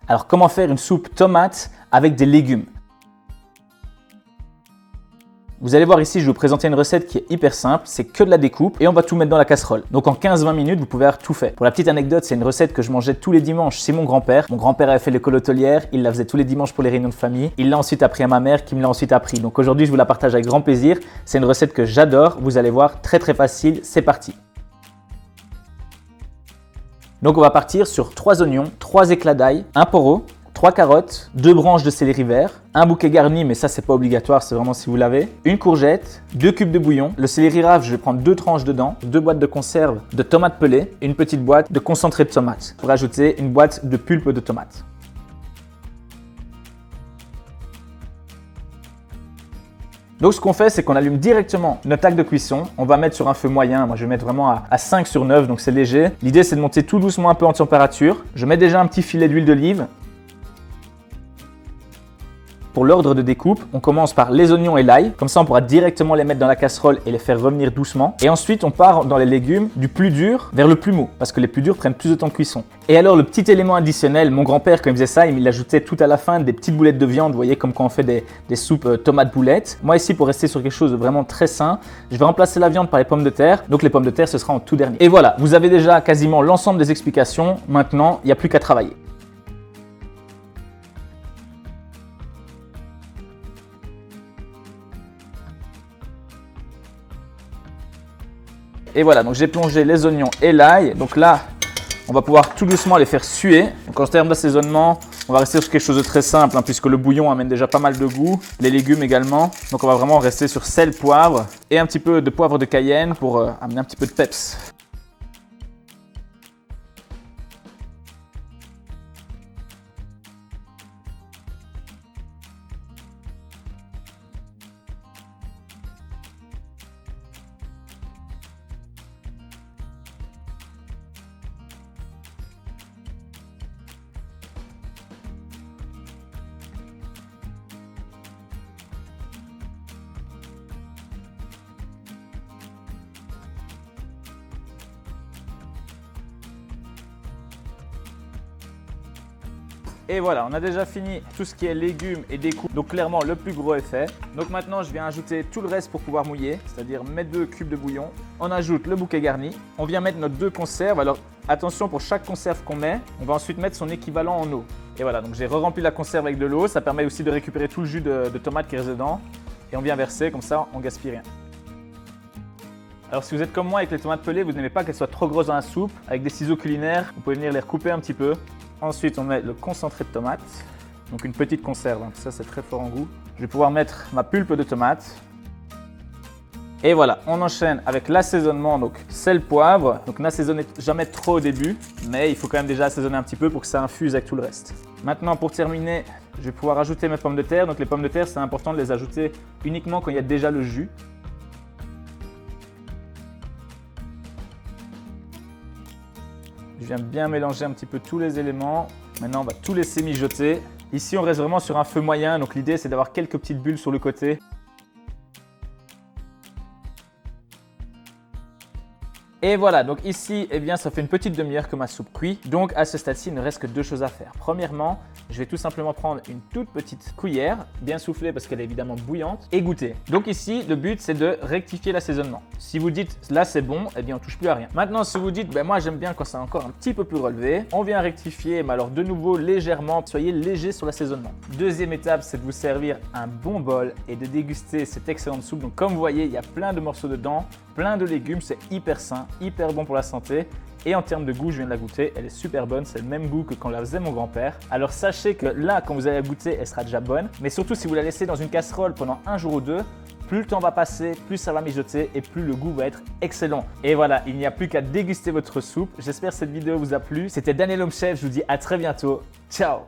Alors comment faire une soupe tomate avec des légumes? Vous allez voir ici, je vais vous présenter une recette qui est hyper simple, c'est que de la découpe et on va tout mettre dans la casserole. Donc en 15-20 minutes, vous pouvez avoir tout fait. Pour la petite anecdote, c'est une recette que je mangeais tous les dimanches chez mon grand-père. Mon grand-père avait fait l'école hôtelière, il la faisait tous les dimanches pour les réunions de famille. Il l'a ensuite appris à ma mère qui me l'a ensuite appris. Donc aujourd'hui, je vous la partage avec grand plaisir. C'est une recette que j'adore, vous allez voir, très facile, c'est parti. Donc on va partir sur 3 oignons, 3 éclats d'ail, un poireau, 3 carottes, 2 branches de céleri vert, un bouquet garni, mais ça c'est pas obligatoire, c'est vraiment si vous l'avez, une courgette, 2 cubes de bouillon, le céleri rave, je vais prendre 2 tranches dedans, 2 boîtes de conserve de tomates pelées, une petite boîte de concentré de tomates. Pour ajouter une boîte de pulpe de tomates. Donc ce qu'on fait, c'est qu'on allume directement notre tacle de cuisson. On va mettre sur un feu moyen. Moi, je vais mettre vraiment à 5 sur 9, donc c'est léger. L'idée, c'est de monter tout doucement un peu en température. Je mets déjà un petit filet d'huile d'olive. Pour l'ordre de découpe, on commence par les oignons et l'ail. Comme ça, on pourra directement les mettre dans la casserole et les faire revenir doucement. Et ensuite, on part dans les légumes du plus dur vers le plus mou, parce que les plus durs prennent plus de temps de cuisson. Et alors, le petit élément additionnel, mon grand-père, quand il faisait ça, il ajoutait tout à la fin des petites boulettes de viande. Vous voyez, comme quand on fait des soupes tomates boulettes. Moi, ici, pour rester sur quelque chose de vraiment très sain, je vais remplacer la viande par les pommes de terre. Donc, les pommes de terre, ce sera en tout dernier. Et voilà, vous avez déjà quasiment l'ensemble des explications. Maintenant, il n'y a plus qu'à travailler. Et voilà, donc j'ai plongé les oignons et l'ail. Donc là, on va pouvoir tout doucement les faire suer. Donc en termes d'assaisonnement, on va rester sur quelque chose de très simple, puisque le bouillon amène déjà pas mal de goût. Les légumes également. Donc on va vraiment rester sur sel, poivre et un petit peu de poivre de Cayenne pour amener un petit peu de peps. Et voilà, on a déjà fini tout ce qui est légumes et découpe. Donc clairement, le plus gros est fait. Donc maintenant, je viens ajouter tout le reste pour pouvoir mouiller, c'est-à-dire mettre 2 cubes de bouillon. On ajoute le bouquet garni. On vient mettre nos 2 conserves. Alors attention, pour chaque conserve qu'on met, on va ensuite mettre son équivalent en eau. Et voilà, donc j'ai re-rempli la conserve avec de l'eau. Ça permet aussi de récupérer tout le jus de tomate qui reste dedans. Et on vient verser, comme ça, on gaspille rien. Alors si vous êtes comme moi avec les tomates pelées, vous n'aimez pas qu'elles soient trop grosses dans la soupe. Avec des ciseaux culinaires, vous pouvez venir les recouper un petit peu. Ensuite, on met le concentré de tomate, donc une petite conserve, ça c'est très fort en goût. Je vais pouvoir mettre ma pulpe de tomate. Et voilà, on enchaîne avec l'assaisonnement, donc sel, poivre. Donc n'assaisonnez jamais trop au début, mais il faut quand même déjà assaisonner un petit peu pour que ça infuse avec tout le reste. Maintenant, pour terminer, je vais pouvoir ajouter mes pommes de terre. Donc les pommes de terre, c'est important de les ajouter uniquement quand il y a déjà le jus. Je viens bien mélanger un petit peu tous les éléments. Maintenant, on va tout laisser mijoter. Ici, on reste vraiment sur un feu moyen. Donc l'idée, c'est d'avoir quelques petites bulles sur le côté. Et voilà, donc ici, eh bien, ça fait une petite demi-heure que ma soupe cuit. Donc à ce stade-ci, il ne reste que 2 choses à faire. Premièrement, je vais tout simplement prendre une toute petite cuillère, bien soufflée parce qu'elle est évidemment bouillante, et goûter. Donc ici, le but, c'est de rectifier l'assaisonnement. Si vous dites là c'est bon, eh bien on touche plus à rien. Maintenant, si vous dites, ben moi j'aime bien quand c'est encore un petit peu plus relevé, on vient rectifier, mais alors de nouveau légèrement, soyez léger sur l'assaisonnement. Deuxième étape, c'est de vous servir un bon bol et de déguster cette excellente soupe. Donc comme vous voyez, il y a plein de morceaux dedans, plein de légumes, c'est hyper sain, hyper bon pour la santé. Et en termes de goût, je viens de la goûter, elle est super bonne, c'est le même goût que quand la faisait mon grand-père. Alors sachez que là, quand vous allez la goûter, elle sera déjà bonne. Mais surtout, si vous la laissez dans une casserole pendant 1 jour ou 2, plus le temps va passer, plus ça va mijoter et plus le goût va être excellent. Et voilà, il n'y a plus qu'à déguster votre soupe. J'espère que cette vidéo vous a plu. C'était Daniel Home Chef, je vous dis à très bientôt. Ciao!